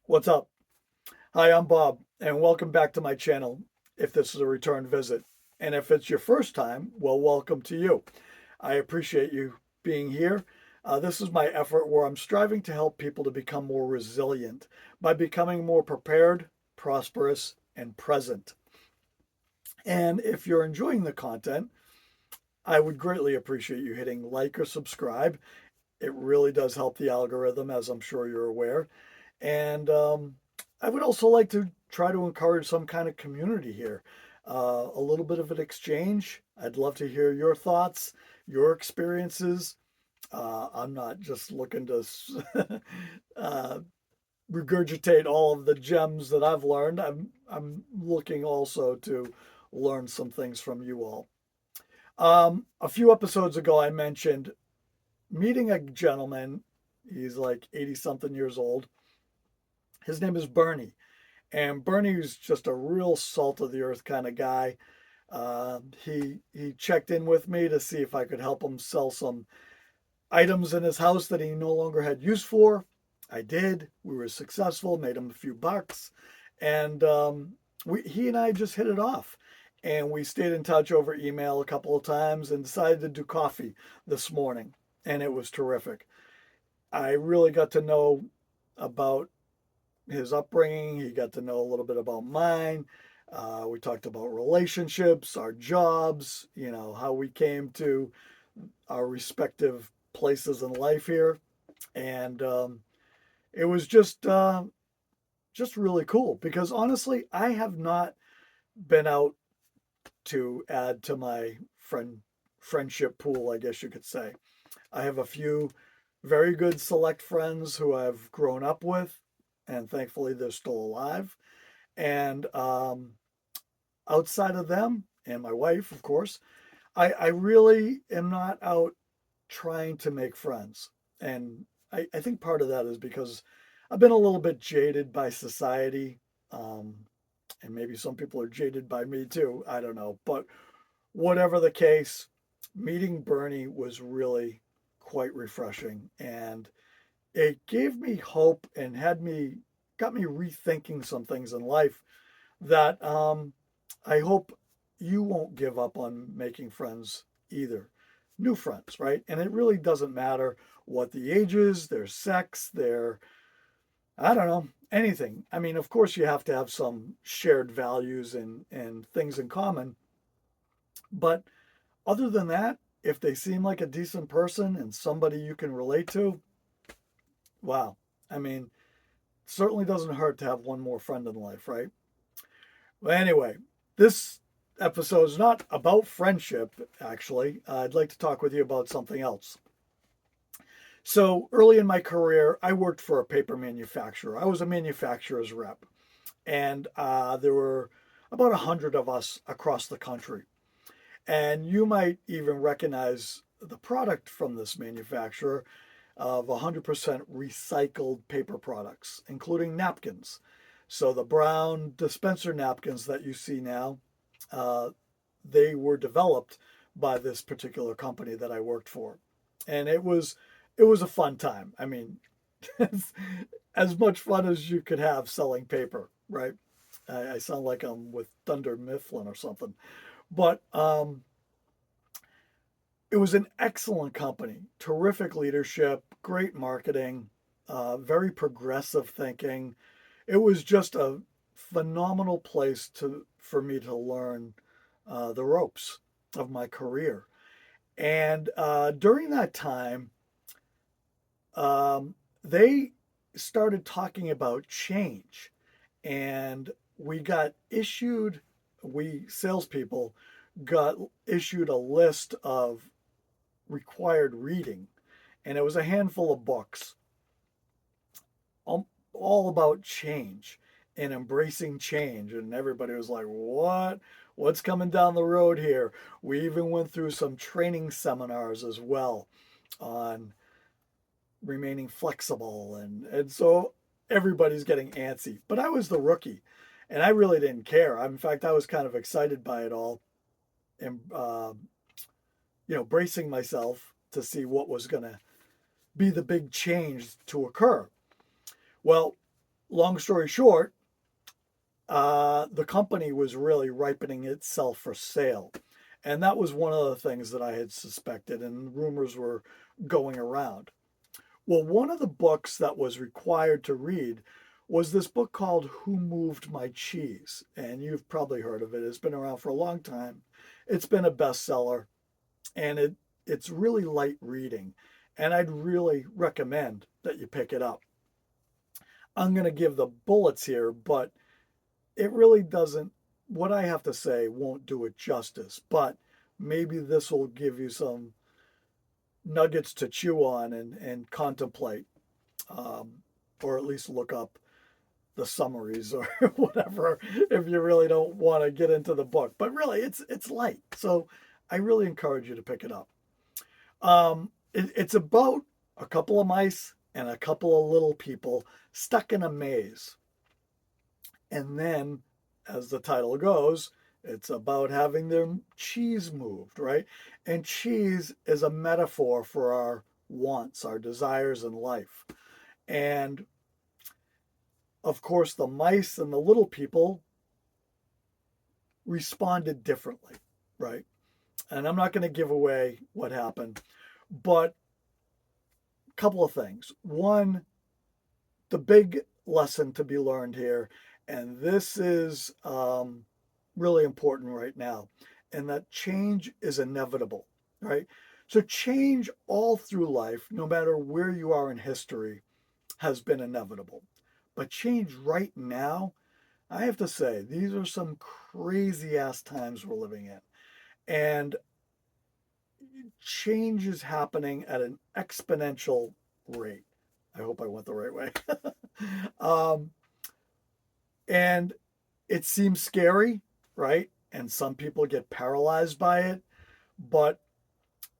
What's up? Hi, I'm Bob, and welcome back to my channel if this is a return visit. And if it's your first time, well, welcome to you. I appreciate you being here. This is my effort where I'm striving to help people to become more resilient by becoming more prepared, prosperous, and present. And if you're enjoying the content, I would greatly appreciate you hitting like or subscribe. It really does help the algorithm, as I'm sure you're aware. And I would also like to try to encourage some kind of community here, a little bit of an exchange. I'd love to hear your thoughts, your experiences. I'm not just looking to uh, regurgitate all of the gems that I've learned. I'm looking also to learn some things from you all. A few episodes ago, I mentioned meeting a gentleman. He's like 80 something years old. His name is Bernie. And Bernie was just a real salt of the earth kind of guy. He checked in with me to see if I could help him sell some items in his house that he no longer had use for. I did. We were successful, made him a few bucks, and he and I just hit it off. And we stayed in touch over email a couple of times and decided to do coffee this morning, and it was terrific. I really got to know about his upbringing. He got to know a little bit about mine. We talked about relationships, our jobs, how we came to our respective places in life here, and it was just really cool because honestly, I have not been out to add to my friendship pool, I guess you could say. I have a few very good select friends who I've grown up with, and thankfully they're still alive. And outside of them and my wife, of course, I really am not out trying to make friends. And I think part of that is because I've been a little bit jaded by society. Um, and maybe some people are jaded by me too. I don't know. But whatever the case, meeting Bernie was really quite refreshing. And it gave me hope and got me rethinking some things in life that I hope you won't give up on making friends either. New friends, right? And it really doesn't matter what the age is, their sex, their, I don't know, anything. I mean, of course, you have to have some shared values and things in common. But other than that, if they seem like a decent person and somebody you can relate to, wow. I mean, certainly doesn't hurt to have one more friend in life, right? Well, anyway, this episode is not about friendship, actually. I'd like to talk with you about something else. So, early in my career, I worked for a paper manufacturer. I was a manufacturer's rep, and there were about 100 of us across the country. And you might even recognize the product from this manufacturer of 100% recycled paper products, including napkins. So the brown dispenser napkins that you see now, uh, they were developed by this particular company that I worked for, and it was a fun time. I mean, as much fun as you could have selling paper, right? I sound like I'm with Thunder Mifflin or something, but it was an excellent company, terrific leadership, great marketing, very progressive thinking. It was just a phenomenal place for me to learn the ropes of my career. And during that time, um, they started talking about change, and we salespeople got issued a list of required reading, and it was a handful of books, all about change and embracing change. And everybody was like, "What? What's coming down the road here?" We even went through some training seminars as well on remaining flexible, and so everybody's getting antsy. But I was the rookie, and I really didn't care. In fact, I was kind of excited by it all, and bracing myself to see what was going to be the big change to occur. Well, long story short, the company was really ripening itself for sale. And that was one of the things that I had suspected, and rumors were going around. Well, one of the books that was required to read was this book called Who Moved My Cheese? And you've probably heard of it. It's been around for a long time. It's been a bestseller, and it's really light reading. And I'd really recommend that you pick it up. I'm going to give the bullets here, but it really doesn't, what I have to say won't do it justice, but maybe this will give you some nuggets to chew on and contemplate, um, or at least look up the summaries or whatever if you really don't want to get into the book. But really, it's light, so I really encourage you to pick it up. It's about a couple of mice and a couple of little people stuck in a maze. And then, as the title goes, it's about having their cheese moved, right? And cheese is a metaphor for our wants, our desires in life. And of course, the mice and the little people responded differently, right? And I'm not going to give away what happened, but a couple of things. One, the big lesson to be learned here, and this is really important right now, and that change is inevitable, right? So change all through life, no matter where you are in history, has been inevitable. But change right now, I have to say, these are some crazy ass times we're living in. And change is happening at an exponential rate. I hope I went the right way. um, and it seems scary, right? And some people get paralyzed by it. But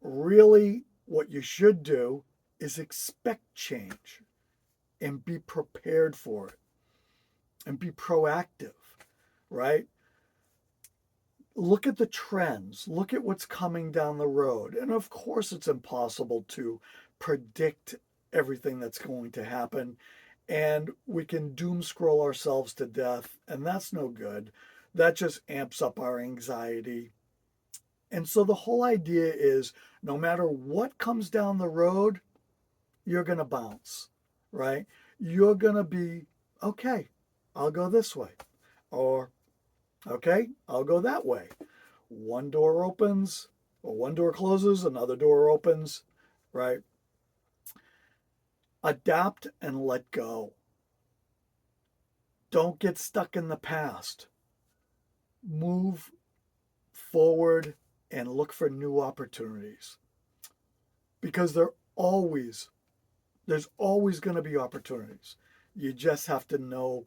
really, what you should do is expect change and be prepared for it and be proactive, right? Look at the trends, look at what's coming down the road. And of course, it's impossible to predict everything that's going to happen. And we can doom scroll ourselves to death, and that's no good. That just amps up our anxiety. And so the whole idea is no matter what comes down the road, you're going to bounce, right? You're going to be, okay, I'll go this way. Or, okay, I'll go that way. One door opens, or one door closes, another door opens, right? Adapt and let go. Don't get stuck in the past. Move forward and look for new opportunities, because there's always going to be opportunities. You just have to know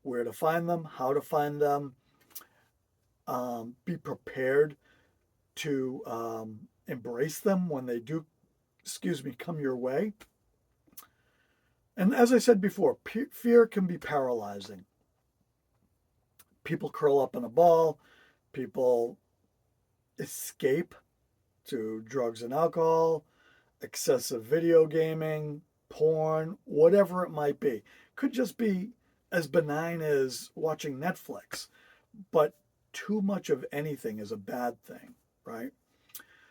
where to find them, how to find them, be prepared to embrace them when they do, come your way. And as I said before, fear can be paralyzing. People curl up in a ball, people escape to drugs and alcohol, excessive video gaming, porn, whatever it might be. Could just be as benign as watching Netflix, but too much of anything is a bad thing, right?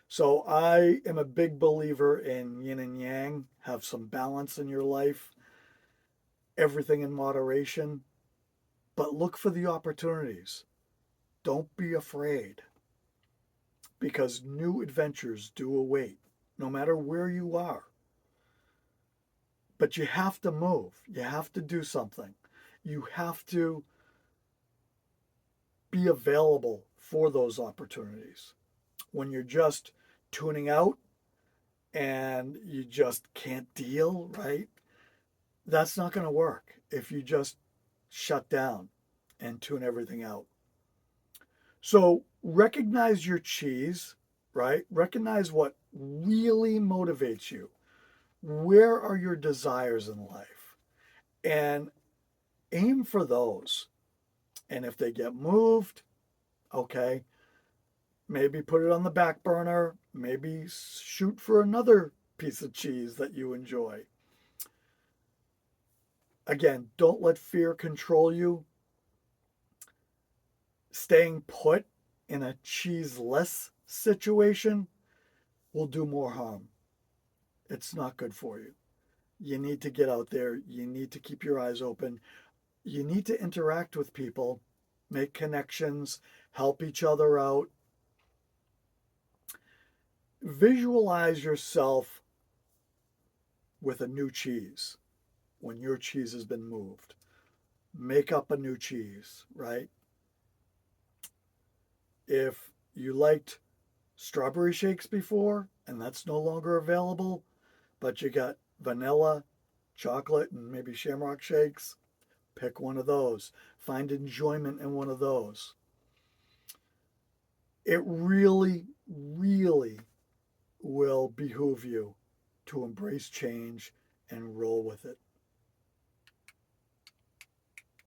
So I am a big believer in yin and yang. Have some balance in your life, everything in moderation, but look for the opportunities. Don't be afraid, because new adventures do await, no matter where you are. But you have to move. You have to do something. You have to be available for those opportunities. When you're just tuning out and you just can't deal, right? That's not going to work if you just shut down and tune everything out. So recognize your cheese, right? Recognize what really motivates you. Where are your desires in life? And aim for those. And if they get moved, okay, maybe put it on the back burner. Maybe shoot for another piece of cheese that you enjoy. Again, don't let fear control you. Staying put in a cheeseless situation will do more harm. It's not good for you. You need to get out there. You need to keep your eyes open. You need to interact with people, make connections, help each other out. Visualize yourself with a new cheese when your cheese has been moved. Make up a new cheese, right? If you liked strawberry shakes before and that's no longer available, but you got vanilla, chocolate, and maybe shamrock shakes, pick one of those. Find enjoyment in one of those. It really, really will behoove you to embrace change and roll with it.